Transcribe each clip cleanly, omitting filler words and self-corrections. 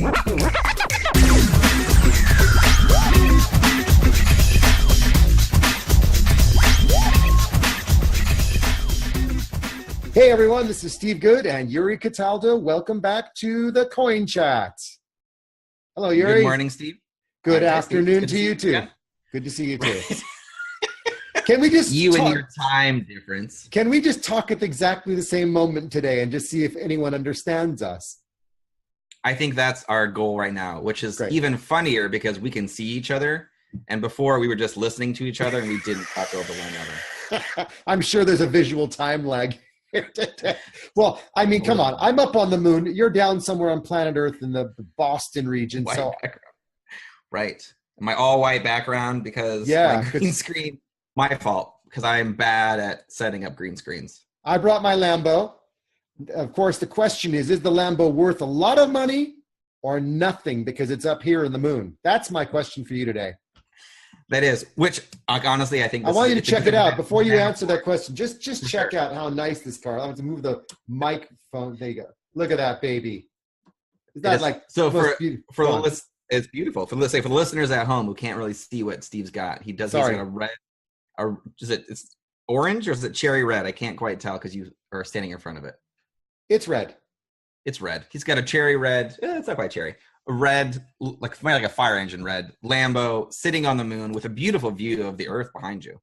Hey everyone, this is Steve Good and Yuri Cataldo. Welcome back to the Coin Chat. Hello, Yuri. Good morning, Steve. Good afternoon to you too. Good to see you too. Can we just and your time difference? Can we just talk at exactly the same moment today and just see if anyone understands us? I think that's our goal right now, which is Great. Even funnier because we can see each other. And before we were just listening to each other and we didn't talk over one another. I'm sure there's a visual time lag. Well, I mean, come on. I'm up on the moon. You're down somewhere on planet Earth in the Boston region. White background. Right. My all-white background because my green screen, my fault, because I am bad at setting up green screens. I brought my Lambo. Of course, the question is the Lambo worth a lot of money or nothing because it's up here in the moon? That's my question for you today. That is, which honestly, I think I want you to check it out. Before you answer that question, just check out how nice this car is. I want to move the microphone. There you go. Look at that, baby. Is that like so for the list? It's beautiful. For the listeners at home who can't really see what Steve's got, he's got a red. It's orange or is it cherry red? I can't quite tell because you are standing in front of it. It's red. It's red. He's got a cherry red. It's not quite cherry. A red, like a fire engine red Lambo sitting on the moon with a beautiful view of the Earth behind you.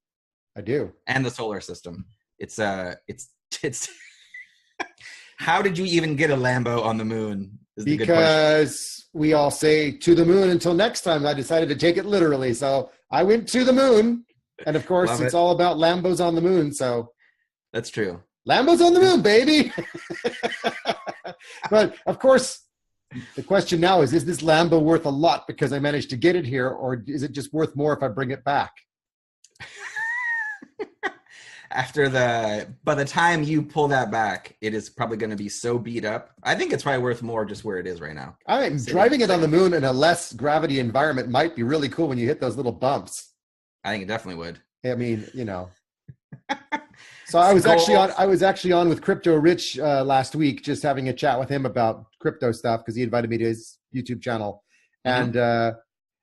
I do. And the solar system. It's how did you even get a Lambo on the moon? Because we all say to the moon until next time. I decided to take it literally. So I went to the moon. And of course, it's all about Lambos on the moon. So that's true. Lambos on the moon, baby. But of course, the question now is this Lambo worth a lot because I managed to get it here, or is it just worth more if I bring it back? By the time you pull that back, it is probably going to be so beat up. I think it's probably worth more just where it is right now. All right, driving it on the moon in a less gravity environment might be really cool when you hit those little bumps. I think it definitely would. I mean, So I was actually on with Crypto Rich last week, just having a chat with him about crypto stuff because he invited me to his YouTube channel, and I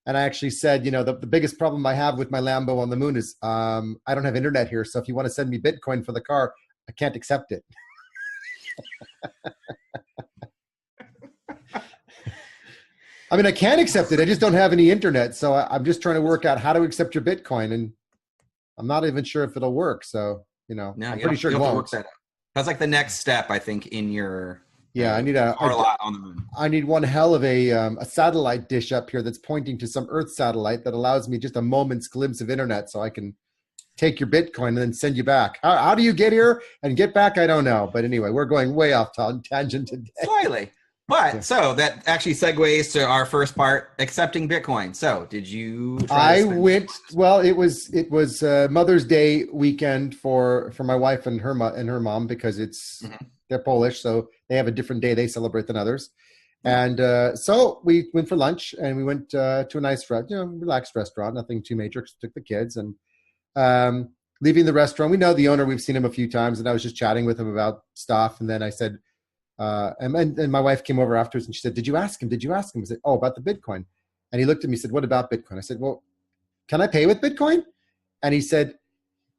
actually said, the biggest problem I have with my Lambo on the moon is I don't have internet here, so if you want to send me Bitcoin for the car, I can't accept it. I mean, I can accept it. I just don't have any internet, so I'm just trying to work out how to accept your Bitcoin, and I'm not even sure if it'll work. So. I'm pretty sure it won't. Work that out. That's like the next step, I think, in your I need lot on the moon. I need one hell of a satellite dish up here that's pointing to some Earth satellite that allows me just a moment's glimpse of internet, so I can take your Bitcoin and then send you back. How do you get here and get back? I don't know, but anyway, we're going way off tangent today. Slightly. But so that actually segues to our first part, accepting Bitcoin. So did you? Well, it was Mother's Day weekend for my wife and her mom because they're Polish, so they have a different day they celebrate than others. And so we went for lunch and we went to a nice relaxed restaurant, nothing too major. Took the kids and leaving the restaurant. We know the owner. We've seen him a few times, and I was just chatting with him about stuff. And then I said. And my wife came over afterwards and she said, Did you ask him? I said, oh, about the Bitcoin. And he looked at me and said, what about Bitcoin? I said, well, can I pay with Bitcoin? And he said,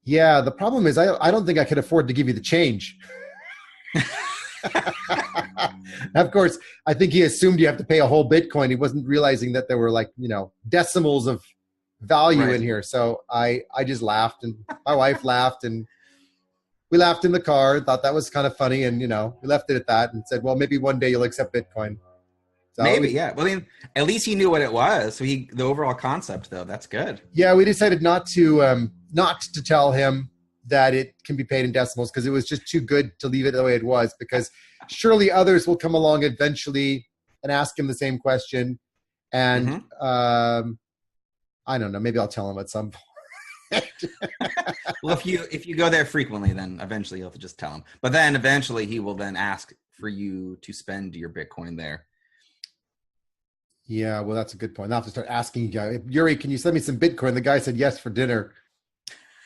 yeah, the problem is I don't think I could afford to give you the change. Of course, I think he assumed you have to pay a whole Bitcoin. He wasn't realizing that there were decimals of value in here. So I just laughed and my wife laughed and we laughed in the car, thought that was kind of funny, and we left it at that and said, well, maybe one day you'll accept Bitcoin. So maybe, yeah. Well, I mean, at least he knew what it was. So the overall concept, though, that's good. Yeah, we decided not to tell him that it can be paid in decimals because it was just too good to leave it the way it was, because surely others will come along eventually and ask him the same question. And I don't know, maybe I'll tell him at some point. Well, if you go there frequently, then eventually you'll have to just tell him. But then eventually he will then ask for you to spend your Bitcoin there. Yeah, well, that's a good point. I'll have to start asking Yuri, can you send me some Bitcoin? The guy said yes for dinner.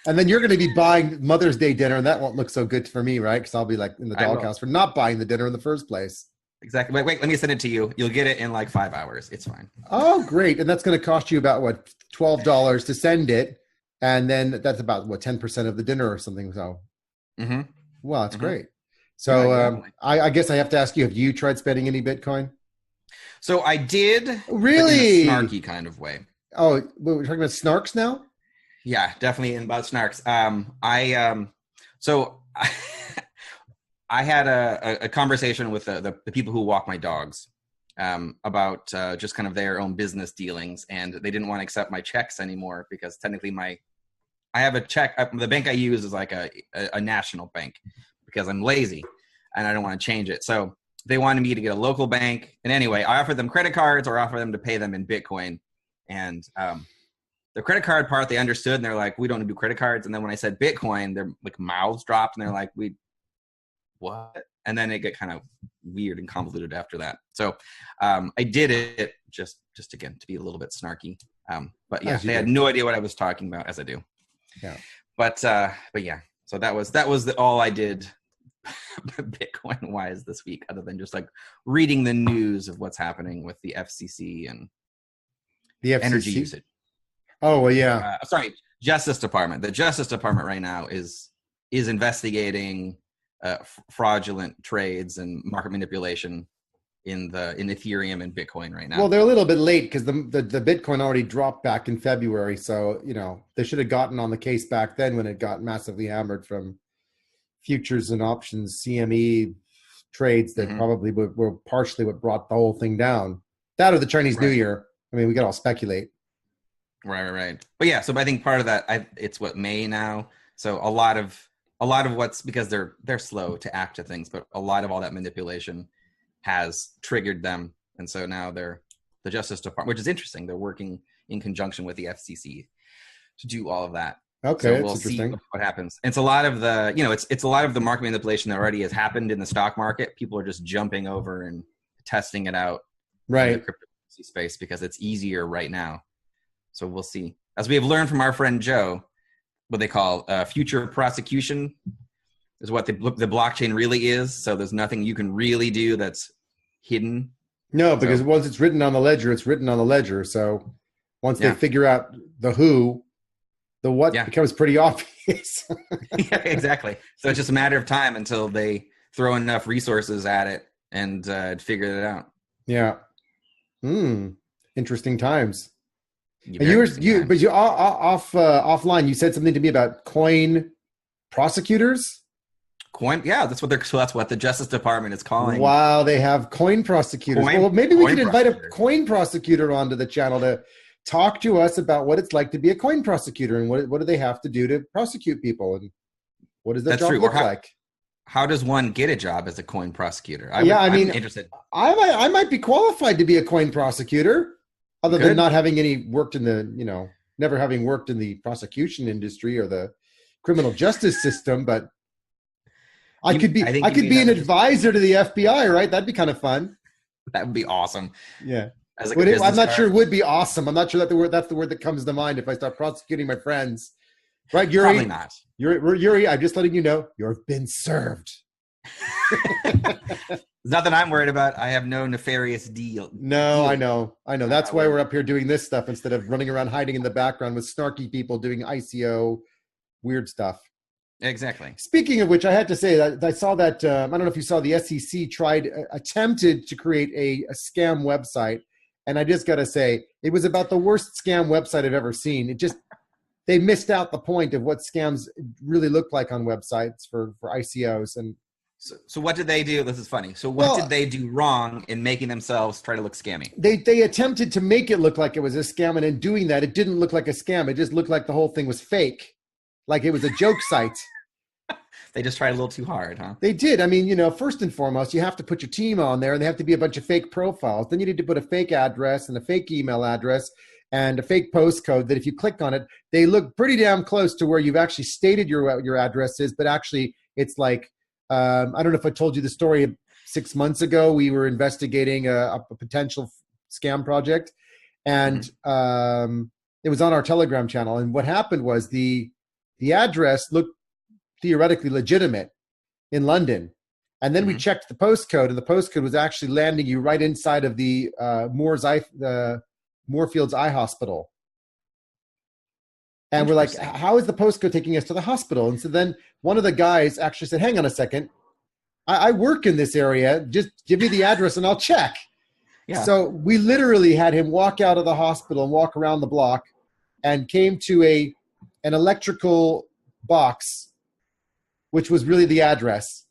And then you're going to be buying Mother's Day dinner, and that won't look so good for me, right? Because I'll be like in the doghouse for not buying the dinner in the first place. Exactly. Wait, let me send it to you. You'll get it in like 5 hours. It's fine. Oh, great. And that's going to cost you about what, $12 to send it. And then that's about what, 10% of the dinner or something. So, well, that's great. So exactly. I guess I have to ask you, have you tried spending any Bitcoin? So I did. Really? In a snarky kind of way. Oh, we're talking about snarks now? Yeah, definitely about snarks. I had a conversation with the people who walk my dogs about just kind of their own business dealings, and they didn't want to accept my checks anymore because technically I have a check. The bank I use is like a national bank because I'm lazy and I don't want to change it. So they wanted me to get a local bank. And anyway, I offered them credit cards or offer them to pay them in Bitcoin. And the credit card part, they understood. And they're like, we don't do credit cards. And then when I said Bitcoin, their like mouths dropped and they're like, what? And then it got kind of weird and convoluted after that. So I did it just again, to be a little bit snarky. But yeah, they had no idea what I was talking about, as I do. Yeah. But yeah, so that was all I did Bitcoin wise this week, other than just like reading the news of what's happening with the FCC and the FCC? Energy usage. Oh, well, yeah. Sorry, Justice Department. The Justice Department right now is investigating fraudulent trades and market manipulation in Ethereum and Bitcoin right now. Well, they're a little bit late because the Bitcoin already dropped back in February. So, they should have gotten on the case back then when it got massively hammered from futures and options, CME trades that probably were partially what brought the whole thing down. That or the Chinese New Year. I mean, we could all speculate. Right. But yeah, so I think part of that, it's what, May now. So a lot of what's, because they're slow to act to things, but a lot of all that manipulation has triggered them. And so now the Justice Department, which is interesting. They're working in conjunction with the FCC to do all of that. Okay, so we'll see what happens. And it's a lot of the, it's a lot of the market manipulation that already has happened in the stock market. People are just jumping over and testing it out in the cryptocurrency space because it's easier right now. So we'll see. As we have learned from our friend Joe, what they call future prosecution is what the blockchain really is. So there's nothing you can really do that's hidden. No, because once it's written on the ledger, it's written on the ledger. So once they figure out the who, the what becomes pretty obvious. Yeah, exactly. So it's just a matter of time until they throw enough resources at it and figure it out. Yeah. Interesting times. But offline, you said something to me about coin prosecutors. That's what the Justice Department is calling. Wow, they have coin prosecutors. Well, maybe we could invite a coin prosecutor onto the channel to talk to us about what it's like to be a coin prosecutor and what do they have to do to prosecute people and what does that job look like? How does one get a job as a coin prosecutor? I'm interested. I might be qualified to be a coin prosecutor, other than not having worked in the, never having worked in the prosecution industry or the criminal justice system, but I could be an advisor to the FBI, right? That'd be kind of fun. That would be awesome. Yeah. I'm not sure it would be awesome. I'm not sure that's the word that comes to mind if I start prosecuting my friends. Right, Yuri? Probably not. Yuri, I'm just letting you know, you've been served. There's nothing I'm worried about. I have no nefarious deal. No, I know. That's why we're up here doing this stuff instead of running around hiding in the background with snarky people doing ICO weird stuff. Exactly. Speaking of which, I had to say that I saw that, I don't know if you saw, the SEC attempted to create a scam website. And I just got to say, it was about the worst scam website I've ever seen. They missed out the point of what scams really look like on websites for ICOs. And so what did they do? This is funny. So what did they do wrong in making themselves try to look scammy? They attempted to make it look like it was a scam. And in doing that, it didn't look like a scam. It just looked like the whole thing was fake. Like it was a joke site. They just tried a little too hard, huh? They did. I mean, first and foremost, you have to put your team on there and they have to be a bunch of fake profiles. Then you need to put a fake address and a fake email address and a fake postcode that if you click on it, they look pretty damn close to where you've actually stated your address is, but actually it's like, I don't know if I told you the story 6 months ago, we were investigating a potential scam project and it was on our Telegram channel. And what happened was the address looked theoretically legitimate in London. And then we checked the postcode, and the postcode was actually landing you right inside of the Moorfields Eye Hospital. And we're like, how is the postcode taking us to the hospital? And so then one of the guys actually said, hang on a second. I work in this area. Just give me the address and I'll check. Yeah. So we literally had him walk out of the hospital and walk around the block and came to an electrical box, which was really the address.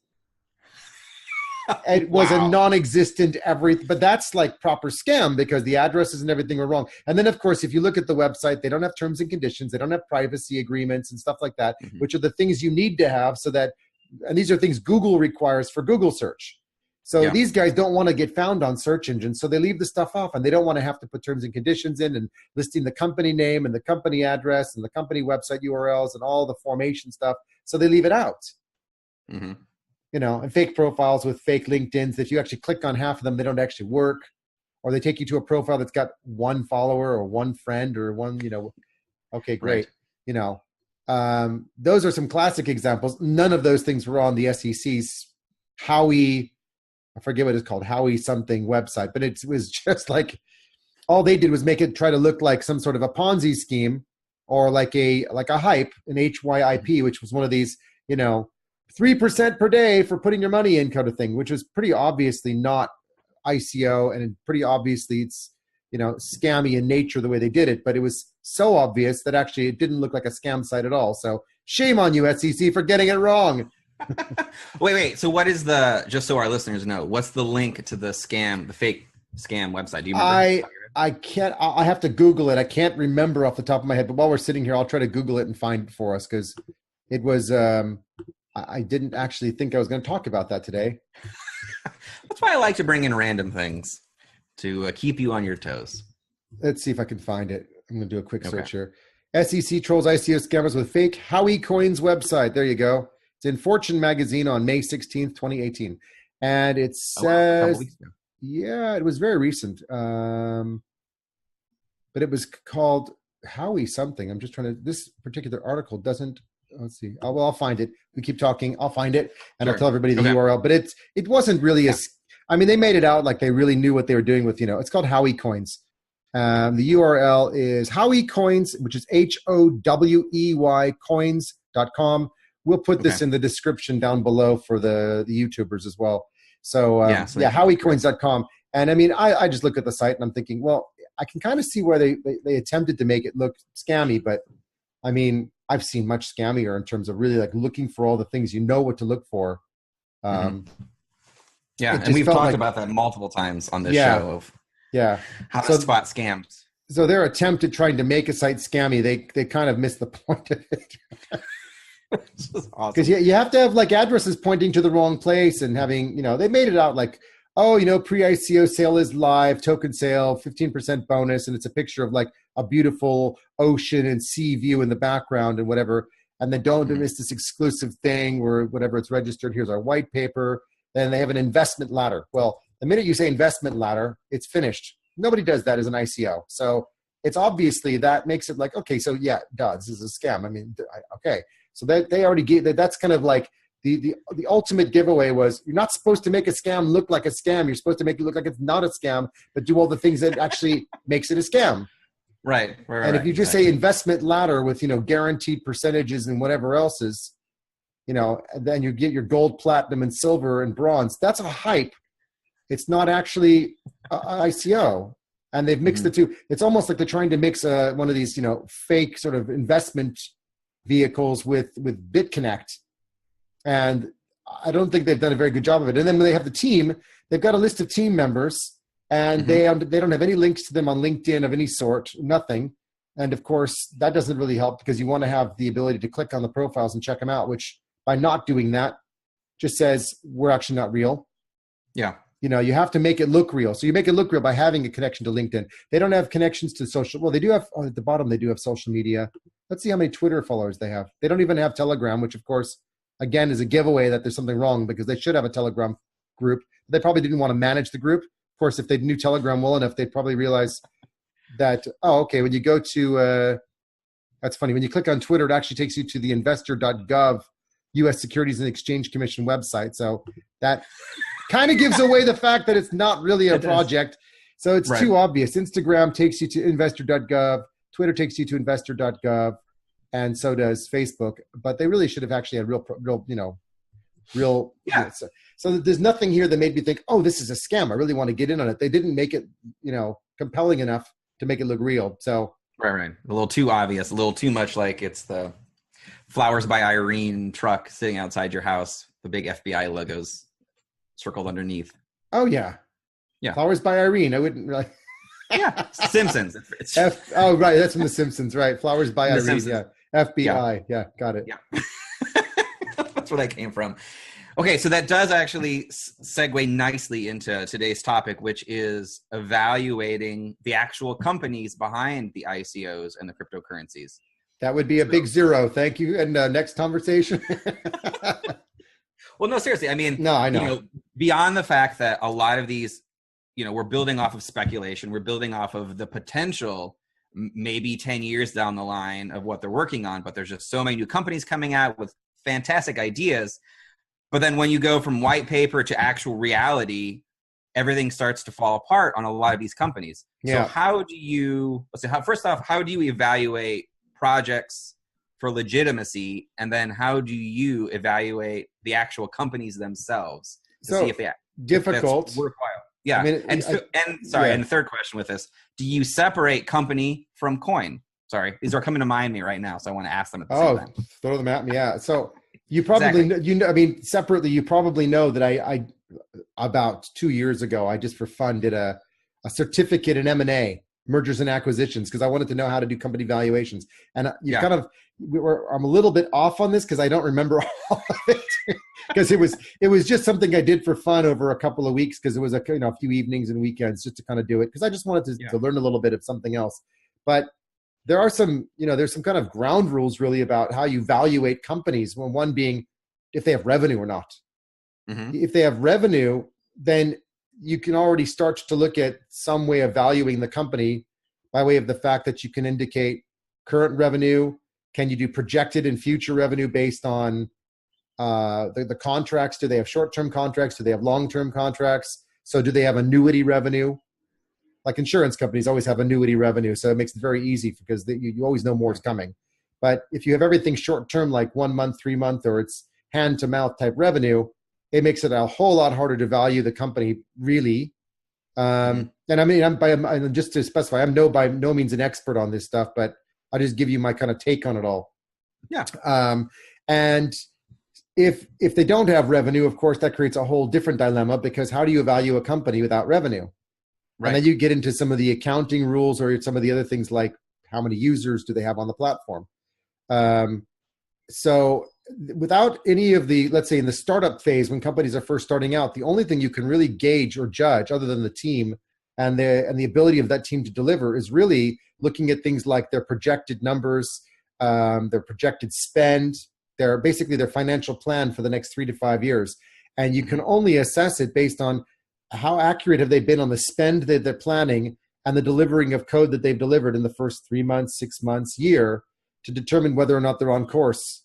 It was a non-existent but that's like proper scam because the addresses and everything were wrong. And then, of course, if you look at the website, they don't have terms and conditions. They don't have privacy agreements and stuff like that, which are the things you need to have so that, and these are things Google requires for Google search. So these guys don't want to get found on search engines, so they leave the stuff off, and they don't want to have to put terms and conditions in and listing the company name and the company address and the company website URLs and all the formation stuff. So they leave it out. You know, and fake profiles with fake LinkedIns. If you actually click on half of them, they don't actually work, or they take you to a profile that's got one follower or one friend or one, you know, okay, great. Right. You know, those are some classic examples. None of those things were on the SEC's Howie, I forget what it's called, Howie something website, but it was just like, all they did was make it try to look like some sort of a Ponzi scheme or like a hype, an HYIP, which was one of these, you know, 3% per day for putting your money in kind of thing, which was pretty obviously not ICO, and pretty obviously it's, you know, scammy in nature the way they did it, but it was so obvious that actually it didn't look like a scam site at all. So shame on you, SEC, for getting it wrong. Wait. So what is just so our listeners know, what's the link to the fake scam website? Do you remember? I have to Google it. I can't remember off the top of my head, but while we're sitting here, I'll try to Google it and find it for us because it was, I didn't actually think I was going to talk about that today. That's why I like to bring in random things to keep you on your toes. Let's see if I can find it. I'm going to do a quick search here. SEC trolls ICO scammers with fake Howie Coins website. There you go. It's in Fortune magazine on May 16th, 2018. And it says, yeah, it was very recent. But it was called Howie something. I'm just trying to, this particular article doesn't, let's see. I'll find it. We keep talking. I'll find it and I'll tell everybody the URL. But it wasn't really I mean, they made it out like they really knew what they were doing with, you know, it's called Howie Coins. The URL is Howie Coins, which is HOWEY coins.com. We'll put this in the description down below for the YouTubers as well. So, HowieCoins.com. And I mean, I just look at the site and I'm thinking, well, I can kind of see where they attempted to make it look scammy, but I mean, I've seen much scammier in terms of really like looking for all the things you know what to look for. Yeah, and we've talked about that multiple times on this show of how to spot scams. So their attempt at trying to make a site scammy, they kind of missed the point of it. Because you have to have like addresses pointing to the wrong place and having, you know, they made it out like, oh, you know, pre-ICO sale is live, token sale, 15% bonus, and it's a picture of like a beautiful ocean and sea view in the background and whatever. And then don't miss this exclusive thing where whatever it's registered, here's our white paper. Then they have an investment ladder. Well, the minute you say investment ladder, it's finished. Nobody does that as an ICO. So it's obviously that makes it like, okay, so yeah, this is a scam. I mean, okay. So they already gave that's kind of like the ultimate giveaway was you're not supposed to make a scam look like a scam. You're supposed to make it look like it's not a scam, but do all the things that actually makes it a scam. Right. And if you just say investment ladder with, you know, guaranteed percentages and whatever else is, you know, and then you get your gold, platinum, and silver and bronze. That's a hype. It's not actually ICO. And they've mixed the two. It's almost like they're trying to mix one of these, you know, fake sort of investment vehicles with BitConnect. And I don't think they've done a very good job of it. And then when they have the team, they've got a list of team members, and they don't have any links to them on LinkedIn of any sort, nothing. And of course, that doesn't really help because you want to have the ability to click on the profiles and check them out, which by not doing that just says we're actually not real. Yeah. You know, you have to make it look real. So you make it look real by having a connection to LinkedIn. They don't have connections to social. Well, they do have, at the bottom, they do have social media. Let's see how many Twitter followers they have. They don't even have Telegram, which of course, again, is a giveaway that there's something wrong because they should have a Telegram group. They probably didn't want to manage the group. Of course, if they knew Telegram well enough, they'd probably realize that, oh, okay, when you go to, that's funny, when you click on Twitter, it actually takes you to the investor.gov U.S. Securities and Exchange Commission website. So that kind of gives away the fact that it's not really a project. So it's too obvious. Instagram takes you to investor.gov. Twitter takes you to investor.gov. And so does Facebook. But they really should have actually had real. So there's nothing here that made me think, oh, this is a scam. I really want to get in on it. They didn't make it, compelling enough to make it look real. So right. A little too obvious, a little too much like it's the Flowers by Irene truck sitting outside your house, the big FBI logos circled underneath. Oh yeah. Flowers by Irene. I wouldn't really. Yeah, Simpsons. Oh right, that's from the Simpsons, right? Flowers by Irene. Simpsons. Yeah, FBI. Yeah, got it. Yeah, that's where that came from. Okay, so that does actually segue nicely into today's topic, which is evaluating the actual companies behind the ICOs and the cryptocurrencies. That would be a big zero. Thank you. And next conversation. Well, no, seriously. I mean, no, I know. Beyond the fact that a lot of these, we're building off of speculation. We're building off of the potential, maybe 10 years down the line of what they're working on. But there's just so many new companies coming out with fantastic ideas. But then when you go from white paper to actual reality, everything starts to fall apart on a lot of these companies. Yeah. So how do you, first off, how do you evaluate projects for legitimacy? And then how do you evaluate the actual companies themselves to see if they difficult, if that's worthwhile? Yeah. I mean, and the third question with this, do you separate company from coin? Sorry, these are coming to mind me right now, so I want to ask them at the same time. Throw them at me. Yeah. So you probably separately, you probably know that I about 2 years ago, I just for fun did a certificate in M&A, mergers and acquisitions, because I wanted to know how to do company valuations. And I'm a little bit off on this because I don't remember all of it, because it was just something I did for fun over a couple of weeks, because it was a few evenings and weekends just to kind of do it, because I just wanted to learn a little bit of something else. But there are some, there's some kind of ground rules really about how you evaluate companies. One being if they have revenue or not. Mm-hmm. If they have revenue, then you can already start to look at some way of valuing the company by way of the fact that you can indicate current revenue. Can you do projected and future revenue based on the contracts? Do they have short-term contracts? Do they have long-term contracts? So do they have annuity revenue? Like insurance companies always have annuity revenue, so it makes it very easy because you always know more is coming. But if you have everything short-term, like 1 month, 3 month, or it's hand-to-mouth type revenue, it makes it a whole lot harder to value the company, really. And I mean, just to specify, I'm by no means an expert on this stuff, but I'll just give you my kind of take on it all. Yeah. And if they don't have revenue, of course, that creates a whole different dilemma, because how do you value a company without revenue? Right. And then you get into some of the accounting rules or some of the other things like how many users do they have on the platform. So without any of the, let's say in the startup phase, when companies are first starting out, the only thing you can really gauge or judge other than the team and the ability of that team to deliver is really looking at things like their projected numbers, their projected spend, their financial plan for the next 3 to 5 years. And you can only assess it based on how accurate have they been on the spend that they're planning and the delivering of code that they've delivered in the first 3 months, 6 months, year, to determine whether or not they're on course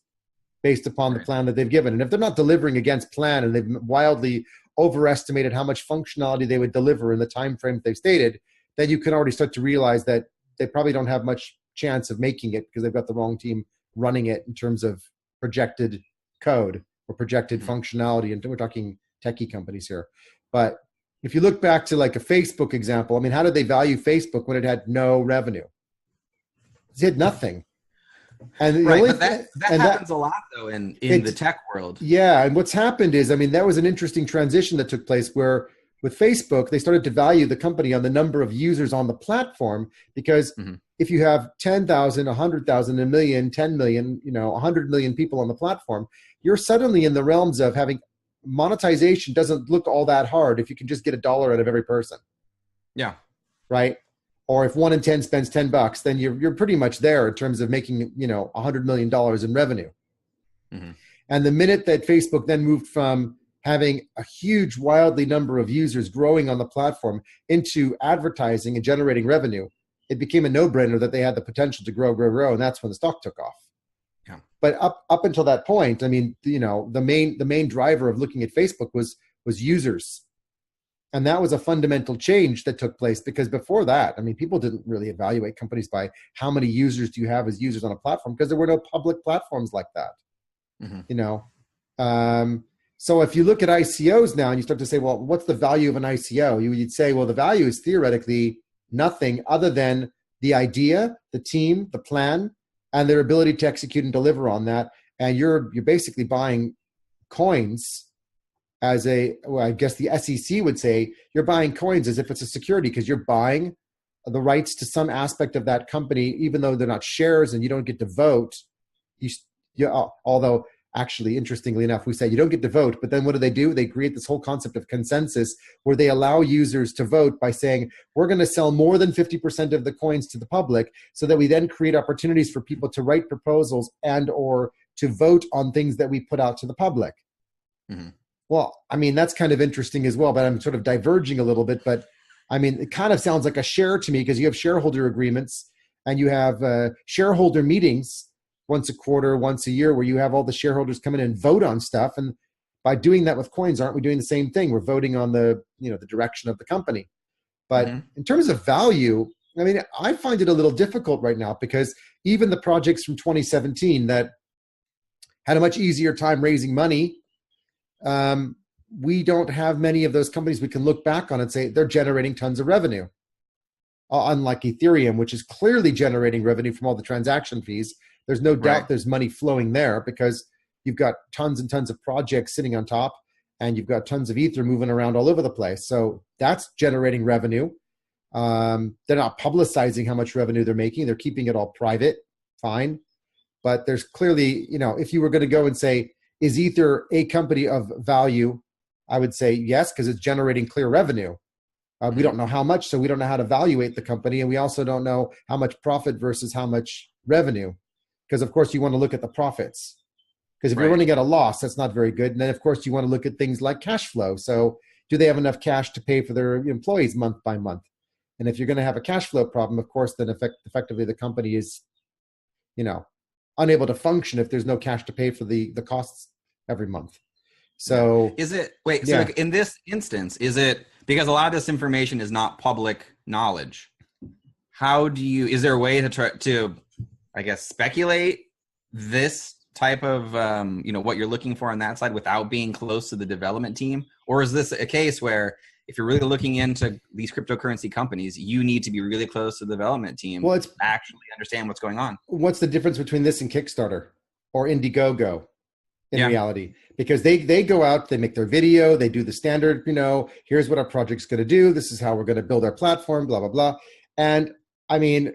based upon the plan that they've given. And if they're not delivering against plan and they've wildly overestimated how much functionality they would deliver in the time frame they've stated, then you can already start to realize that they probably don't have much chance of making it because they've got the wrong team running it in terms of projected code or projected functionality. And we're talking techie companies here. But if you look back to like a Facebook example, I mean, how did they value Facebook when it had no revenue? It had nothing. And but that happens a lot though in the tech world. Yeah, and what's happened is, I mean, that was an interesting transition that took place where with Facebook, they started to value the company on the number of users on the platform, because if you have 10,000, 100,000, a million, 10 million, 100 million people on the platform, you're suddenly in the realms of having monetization doesn't look all that hard if you can just get $1 out of every person. Yeah. Right. Or if 1 in 10 spends $10, then you're pretty much there in terms of making, $100 million in revenue. Mm-hmm. And the minute that Facebook then moved from having a huge, wildly number of users growing on the platform into advertising and generating revenue, it became a no-brainer that they had the potential to grow. And that's when the stock took off. Yeah. But up until that point, I mean, you know, the main driver of looking at Facebook was users. And that was a fundamental change that took place, because before that, I mean, people didn't really evaluate companies by how many users do you have as users on a platform, because there were no public platforms like that, you know. So if you look at ICOs now and you start to say, well, what's the value of an ICO? You'd say, well, the value is theoretically nothing other than the idea, the team, the plan, and their ability to execute and deliver on that. And you're basically buying coins as well, I guess the SEC would say you're buying coins as if it's a security, because you're buying the rights to some aspect of that company, even though they're not shares and you don't get to vote. Although actually, interestingly enough, we say you don't get to vote, but then what do? They create this whole concept of consensus where they allow users to vote by saying, we're going to sell more than 50% of the coins to the public, so that we then create opportunities for people to write proposals and or to vote on things that we put out to the public. Well, I mean, that's kind of interesting as well, but I'm sort of diverging a little bit. But I mean, it kind of sounds like a share to me, because you have shareholder agreements and you have shareholder meetings once a quarter, once a year, where you have all the shareholders come in and vote on stuff. And by doing that with coins, aren't we doing the same thing? We're voting on the direction of the company. But in terms of value, I mean, I find it a little difficult right now, because even the projects from 2017 that had a much easier time raising money, we don't have many of those companies we can look back on and say they're generating tons of revenue. Unlike Ethereum, which is clearly generating revenue from all the transaction fees. There's no doubt there's money flowing there, because you've got tons and tons of projects sitting on top, and you've got tons of Ether moving around all over the place. So that's generating revenue. They're not publicizing how much revenue they're making. They're keeping it all private. Fine. But there's clearly, if you were going to go and say, is Ether a company of value? I would say yes, because it's generating clear revenue. We don't know how much, so we don't know how to evaluate the company. And we also don't know how much profit versus how much revenue. Because, of course, you want to look at the profits. Because if you're running at a loss, that's not very good. And then, of course, you want to look at things like cash flow. So do they have enough cash to pay for their employees month by month? And if you're going to have a cash flow problem, of course, then effectively the company is, unable to function if there's no cash to pay for the costs every month. So is it, so in this instance, is it, because a lot of this information is not public knowledge, is there a way to try to, I guess, speculate this type of, what you're looking for on that side without being close to the development team? Or is this a case where if you're really looking into these cryptocurrency companies, you need to be really close to the development team to actually understand what's going on? What's the difference between this and Kickstarter or Indiegogo in reality? Because they go out, they make their video, they do the standard, here's what our project's going to do. This is how we're going to build our platform, blah, blah, blah. And I mean,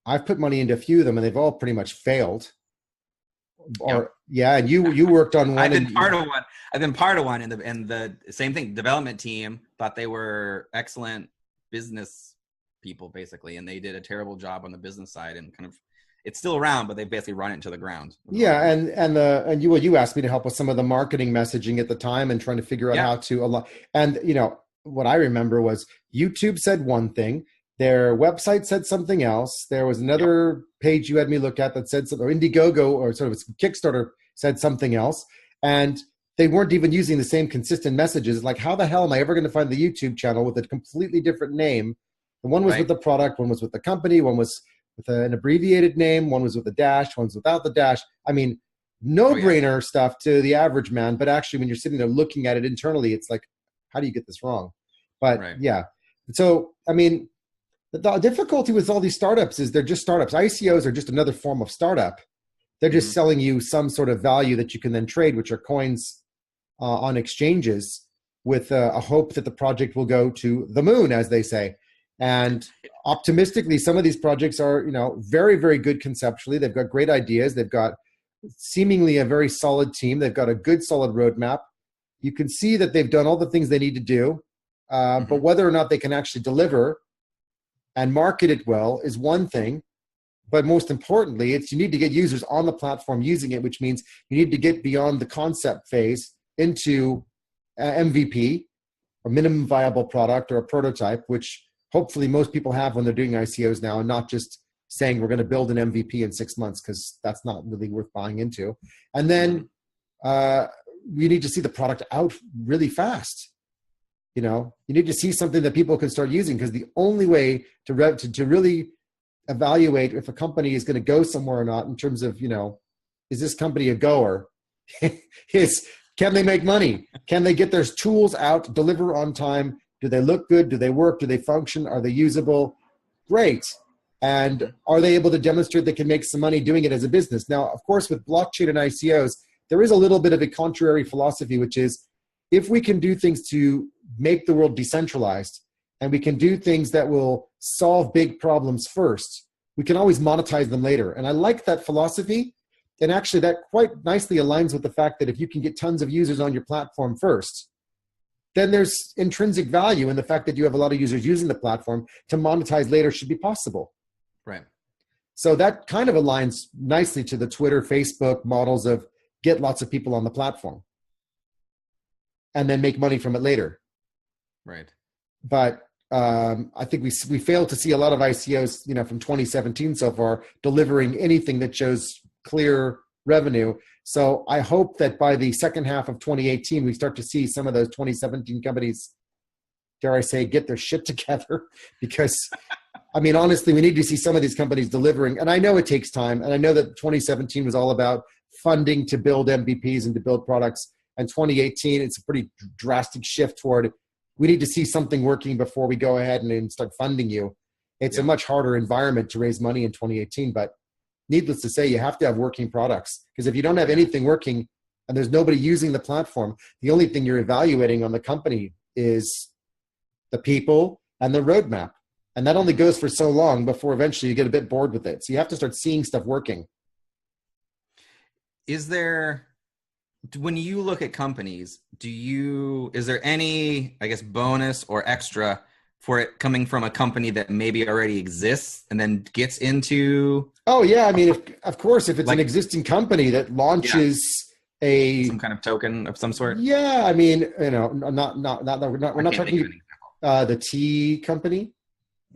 I've put money into a few of them and they've all pretty much failed. And you worked on one. I've been part of one, and the same thing. Development team thought they were excellent business people, basically, and they did a terrible job on the business side, and kind of it's still around, but they basically run it to the ground. Yeah, and you asked me to help with some of the marketing messaging at the time and trying to figure out how to align. And what I remember was YouTube said one thing. Their website said something else. There was another page you had me look at that said something, or Indiegogo, or sort of Kickstarter said something else. And they weren't even using the same consistent messages. Like, how the hell am I ever going to find the YouTube channel with a completely different name? And one was with the product, one was with the company, one was with an abbreviated name, one was with a dash, one's without the dash. I mean, no-brainer stuff to the average man. But actually, when you're sitting there looking at it internally, it's like, how do you get this wrong? But so, I mean, the difficulty with all these startups is they're just startups. ICOs are just another form of startup. They're just selling you some sort of value that you can then trade, which are coins on exchanges, with a hope that the project will go to the moon, as they say. And optimistically, some of these projects are, very, very good conceptually. They've got great ideas. They've got seemingly a very solid team. They've got a good, solid roadmap. You can see that they've done all the things they need to do. But whether or not they can actually deliver and market it well is one thing. But most importantly, you need to get users on the platform using it, which means you need to get beyond the concept phase into MVP, or minimum viable product, or a prototype, which hopefully most people have when they're doing ICOs now, and not just saying we're going to build an MVP in 6 months because that's not really worth buying into. And then you need to see the product out really fast. You know, you need to see something that people can start using, because the only way to really evaluate if a company is going to go somewhere or not in terms of, you know, is this company a goer? is can they make money? Can they get their tools out, deliver on time? Do they look good? Do they work? Do they function? Are they usable? Great. And are they able to demonstrate they can make some money doing it as a business? Now, of course, with blockchain and ICOs, there is a little bit of a contrary philosophy, which is if we can do things to make the world decentralized and we can do things that will solve big problems first, we can always monetize them later. And I like that philosophy. And actually, that quite nicely aligns with the fact that if you can get tons of users on your platform first, then there's intrinsic value in the fact that you have a lot of users using the platform. To monetize later should be possible. Right. So that kind of aligns nicely to the Twitter, Facebook models of get lots of people on the platform and then make money from it later. Right. But I think we failed to see a lot of ICOs, you know, from 2017 so far delivering anything that shows clear revenue. So I hope that by the second half of 2018, we start to see some of those 2017 companies, dare I say, get their shit together. Because, I mean, honestly, we need to see some of these companies delivering. And I know it takes time. And I know that 2017 was all about funding to build MVPs and to build products. And 2018, it's a pretty drastic shift toward, we need to see something working before we go ahead and start funding you. It's a much harder environment to raise money in 2018, but needless to say, you have to have working products, because if you don't have anything working and there's nobody using the platform, the only thing you're evaluating on the company is the people and the roadmap. And that only goes for so long before eventually you get a bit bored with it. So you have to start seeing stuff working. Is there, when you look at companies, is there any, I guess, bonus or extra for it coming from a company that maybe already exists and then gets into? Oh yeah, I mean, of course, if it's like an existing company that launches some kind of token of some sort. Yeah, I mean, you know, we're not talking the tea company.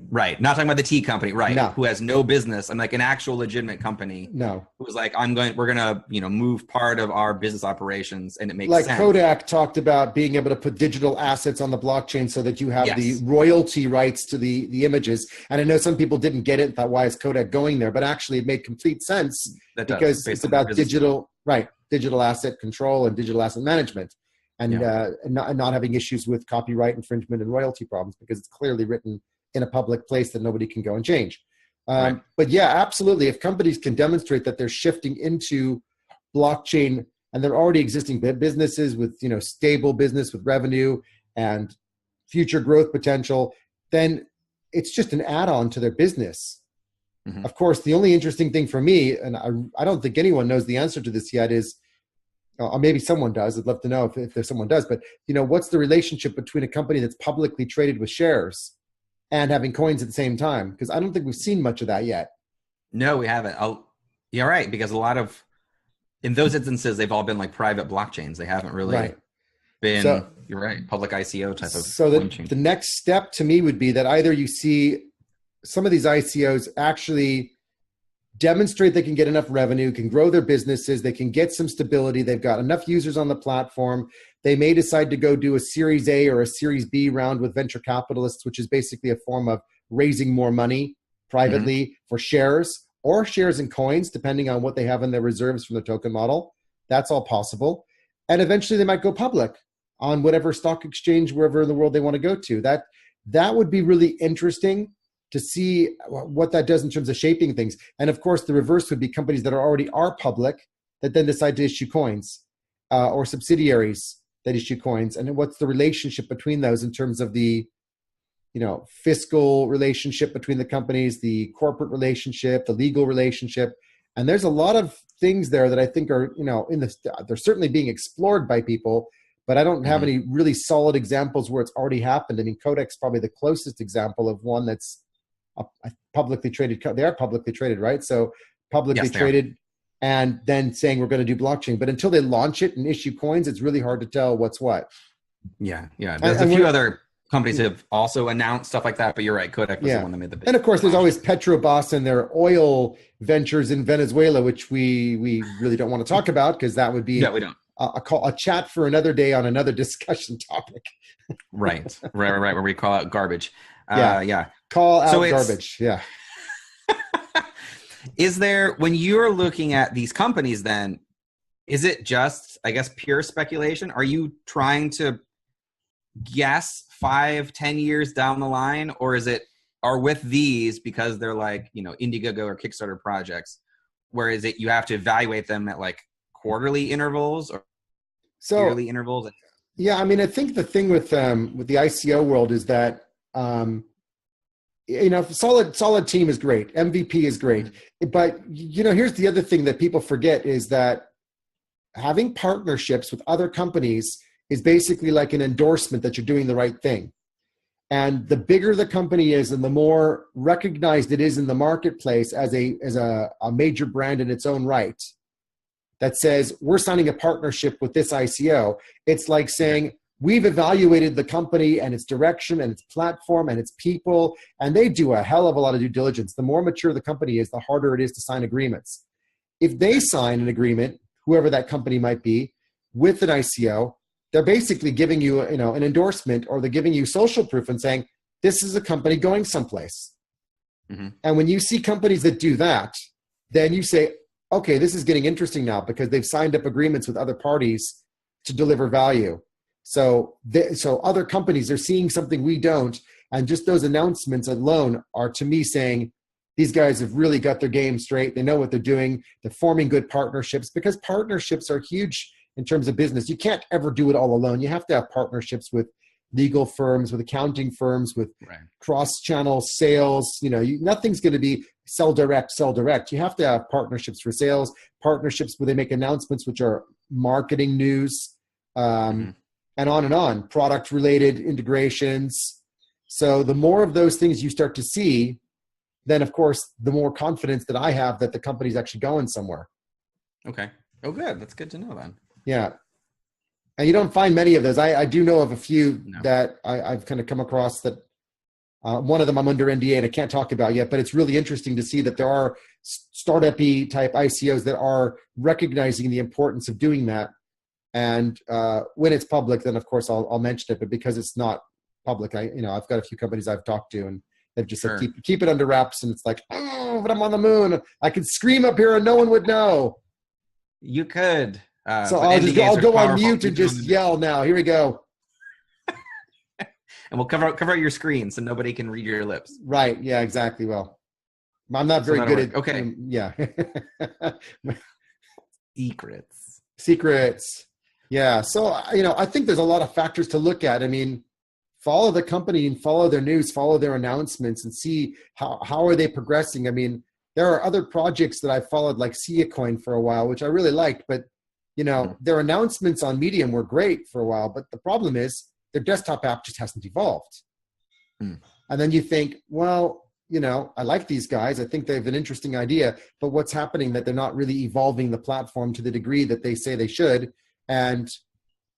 Right. Not talking about the tea company, right? No. Who has no business. I'm like an actual legitimate company. No. Who's like, we're gonna, you know, move part of our business operations, and it makes like sense. Kodak talked about being able to put digital assets on the blockchain so that you have the royalty rights to the images. And I know some people didn't get it, thought, why is Kodak going there? But actually it made complete sense because it's about digital asset control and digital asset management, and not having issues with copyright infringement and royalty problems, because it's clearly written in a public place that nobody can go and change. But yeah, absolutely. If companies can demonstrate that they're shifting into blockchain and they're already existing businesses with, you know, stable business with revenue and future growth potential, then it's just an add-on to their business. Mm-hmm. Of course, the only interesting thing for me, and I don't think anyone knows the answer to this yet, is, or maybe someone does. I'd love to know if there's someone does, but you know, what's the relationship between a company that's publicly traded with shares and having coins at the same time? Because I don't think we've seen much of that yet. No, we haven't. You're right, because a lot of, in those instances, they've all been like private blockchains. They haven't really been, you're right, public ICO type of. So the next step to me would be that either you see some of these ICOs actually demonstrate they can get enough revenue, can grow their businesses, they can get some stability, they've got enough users on the platform. They may decide to go do a Series A or a Series B round with venture capitalists, which is basically a form of raising more money privately for shares or shares and coins, depending on what they have in their reserves from the token model. That's all possible. And eventually they might go public on whatever stock exchange, wherever in the world they want to go to. That would be really interesting to see what that does in terms of shaping things. And of course, the reverse would be companies that already are public that then decide to issue coins, or subsidiaries that issue coins. And what's the relationship between those in terms of the, you know, fiscal relationship between the companies, the corporate relationship, the legal relationship. And there's a lot of things there that I think are, you know, they're certainly being explored by people, but I don't have any really solid examples where it's already happened. I mean, Kodak's probably the closest example of one that's a publicly traded. They are publicly traded, right? So publicly traded, and then saying we're going to do blockchain. But until they launch it and issue coins, it's really hard to tell what's what. Yeah. There's a few other companies have also announced stuff like that, but you're right. Kodak was the one that made the big. And of course, there's always Petrobras and their oil ventures in Venezuela, which we really don't want to talk about because that would be we don't. A chat for another day on another discussion topic. right, where we call out garbage. Call out garbage. Yeah. Is there, when you're looking at these companies, then is it just, I guess, pure speculation? Are you trying to guess 5-10 years down the line, or is it, or with these, because they're like, Indiegogo or Kickstarter projects, where is it you have to evaluate them at like quarterly intervals or yearly intervals? Yeah, I mean, I think the thing with the ICO world is that solid team is great, MVP is great, but here's the other thing that people forget is that having partnerships with other companies is basically like an endorsement that you're doing the right thing. And the bigger the company is and the more recognized it is in the marketplace as a major brand in its own right, that says we're signing a partnership with this ICO, it's like saying we've evaluated the company and its direction and its platform and its people, and they do a hell of a lot of due diligence. The more mature the company is, the harder it is to sign agreements. If they sign an agreement, whoever that company might be, with an ICO, they're basically giving you, an endorsement, or they're giving you social proof and saying, this is a company going someplace. Mm-hmm. And when you see companies that do that, then you say, okay, this is getting interesting now because they've signed up agreements with other parties to deliver value. So other companies are seeing something we don't. And just those announcements alone are, to me, saying these guys have really got their game straight. They know what they're doing. They're forming good partnerships, because partnerships are huge in terms of business. You can't ever do it all alone. You have to have partnerships with legal firms, with accounting firms, with cross-channel sales. Nothing's going to be sell direct. You have to have partnerships for sales, partnerships where they make announcements, which are marketing news, and on, product-related integrations. So the more of those things you start to see, then of course, the more confidence that I have that the company's actually going somewhere. Okay. Oh, good. That's good to know then. Yeah. And you don't find many of those. I do know of a few that I've kind of come across that one of them I'm under NDA and I can't talk about yet, but it's really interesting to see that there are startup-y type ICOs that are recognizing the importance of doing that. And when it's public, then of course I'll mention it, but because it's not public, I've got a few companies I've talked to and they've just said, keep it under wraps. And it's like, oh, but I'm on the moon. I could scream up here and no one would know. You could. So I'll go on mute and just yell now. Here we go. And we'll cover out your screen so nobody can read your lips. Right. Yeah, exactly. Well, I'm not very good at. Okay. Yeah. Secrets. Yeah. So, I think there's a lot of factors to look at. I mean, follow the company and follow their news, follow their announcements and see how are they progressing. I mean, there are other projects that I followed, like Howie Coins for a while, which I really liked, but their announcements on Medium were great for a while, but the problem is their desktop app just hasn't evolved. And then you think, well, I like these guys. I think they have an interesting idea, but what's happening that they're not really evolving the platform to the degree that they say they should. And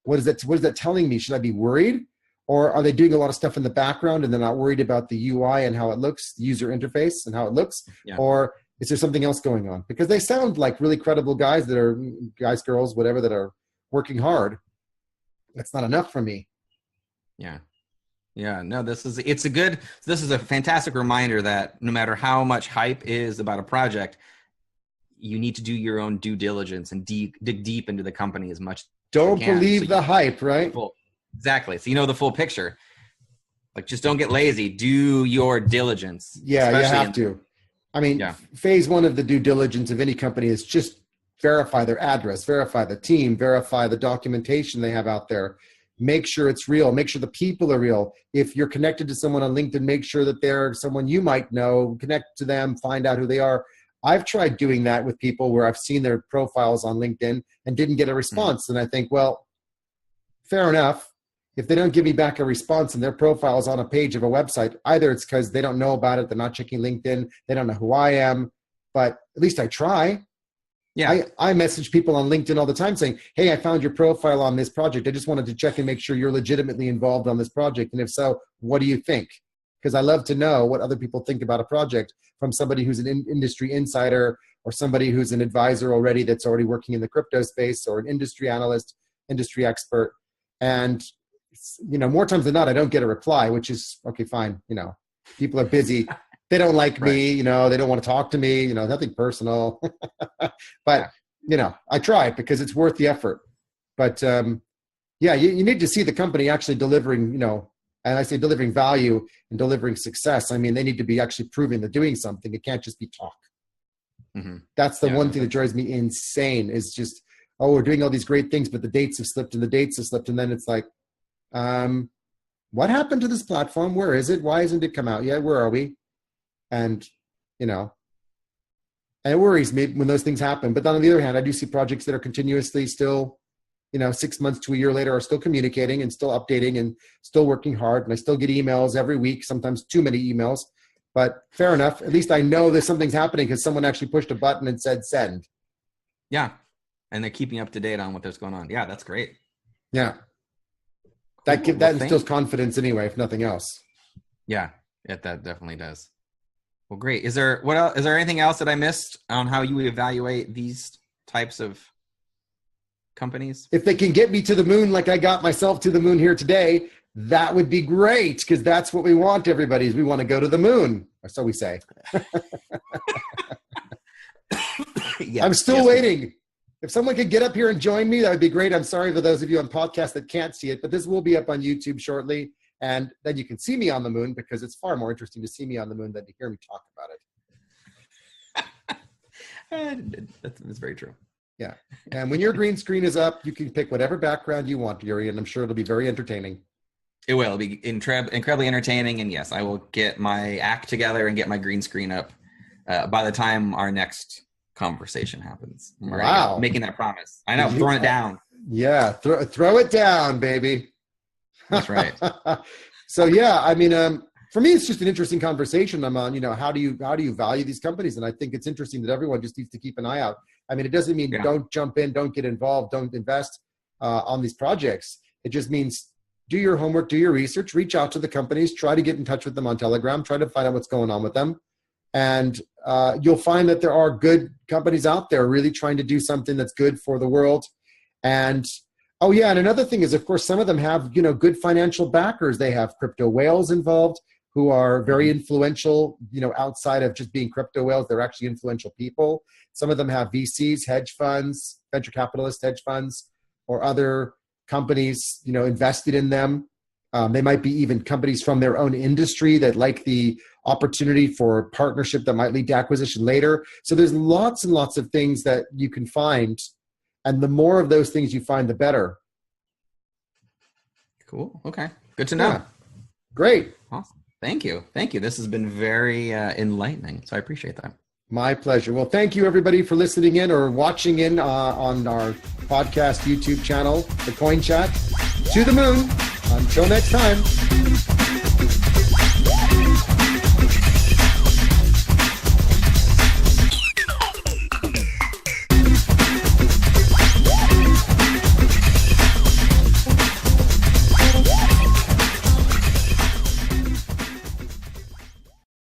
what is that telling me? Should I be worried? Or are they doing a lot of stuff in the background and they're not worried about the UI and how it looks, the user interface and how it looks? Yeah. Or is there something else going on? Because they sound like really credible guys girls, whatever, that are working hard. That's not enough for me. Yeah. Yeah. No, this is a fantastic reminder that no matter how much hype is about a project, you need to do your own due diligence and dig deep into the company as much. Don't believe the hype, right? Exactly. So the full picture. Like, just don't get lazy. Do your diligence. Yeah, you have to. I mean, phase one of the due diligence of any company is just verify their address, verify the team, verify the documentation they have out there. Make sure it's real. Make sure the people are real. If you're connected to someone on LinkedIn, make sure that they're someone you might know. Connect to them, find out who they are. I've tried doing that with people where I've seen their profiles on LinkedIn and didn't get a response. And I think, well, fair enough. If they don't give me back a response and their profile is on a page of a website, either it's because they don't know about it, they're not checking LinkedIn, they don't know who I am, but at least I try. Yeah. I message people on LinkedIn all the time saying, hey, I found your profile on this project. I just wanted to check and make sure you're legitimately involved on this project. And if so, what do you think? Because I love to know what other people think about a project from somebody who's an industry insider or somebody who's an advisor already that's already working in the crypto space, or an industry analyst, industry expert. And, more times than not, I don't get a reply, which is, okay, fine. People are busy. They don't like me, they don't want to talk to me, nothing personal. But, I try because it's worth the effort. But you need to see the company actually delivering, and I say delivering value and delivering success. I mean, they need to be actually proving they're doing something. It can't just be talk. Mm-hmm. That's the one thing that drives me insane, is just, we're doing all these great things, but the dates have slipped and the dates have slipped. And then it's like, what happened to this platform? Where is it? Why hasn't it come out yet? Where are we? And, and it worries me when those things happen. But then on the other hand, I do see projects that are continuously still, 6 months to a year later, are still communicating and still updating and still working hard. And I still get emails every week, sometimes too many emails. But fair enough. At least I know that something's happening because someone actually pushed a button and said send. Yeah. And they're keeping up to date on what's going on. Yeah, that's great. Yeah. That instills confidence anyway, if nothing else. Yeah, that definitely does. Well, great. Is there anything else that I missed on how you would evaluate these types of companies? If they can get me to the moon like I got myself to the moon here today, that would be great, because that's what we want, everybody, is we want to go to the moon. Or so we say. I'm still waiting. If someone could get up here and join me, that would be great. I'm sorry for those of you on podcast that can't see it, but this will be up on YouTube shortly. And then you can see me on the moon, because it's far more interesting to see me on the moon than to hear me talk about it. That's very true. Yeah. And when your green screen is up, you can pick whatever background you want, Yuri, and I'm sure it'll be very entertaining. It will. It'll be incredibly entertaining. And yes, I will get my act together and get my green screen up by the time our next conversation happens. Wow. Making that promise. I know. Throwing it down. Yeah. Throw it down, baby. That's right. So yeah, I mean, for me, it's just an interesting conversation. I'm on, how do you value these companies? And I think it's interesting that everyone just needs to keep an eye out. I mean, it doesn't mean don't jump in, don't get involved, don't invest on these projects. It just means do your homework, do your research, reach out to the companies, try to get in touch with them on Telegram, try to find out what's going on with them. And you'll find that there are good companies out there really trying to do something that's good for the world. And and another thing is, of course, some of them have, good financial backers. They have crypto whales involved who are very influential, outside of just being crypto whales. They're actually influential people. Some of them have VCs, hedge funds, venture capitalist hedge funds, or other companies, invested in them. They might be even companies from their own industry that like the opportunity for partnership that might lead to acquisition later. So there's lots and lots of things that you can find. And the more of those things you find, the better. Cool. Okay. Good to know. Yeah. Great. Awesome. Thank you. This has been very enlightening. So I appreciate that. My pleasure. Well, thank you, everybody, for listening in or watching in on our podcast YouTube channel, The Coin Chat. To the moon. Until next time.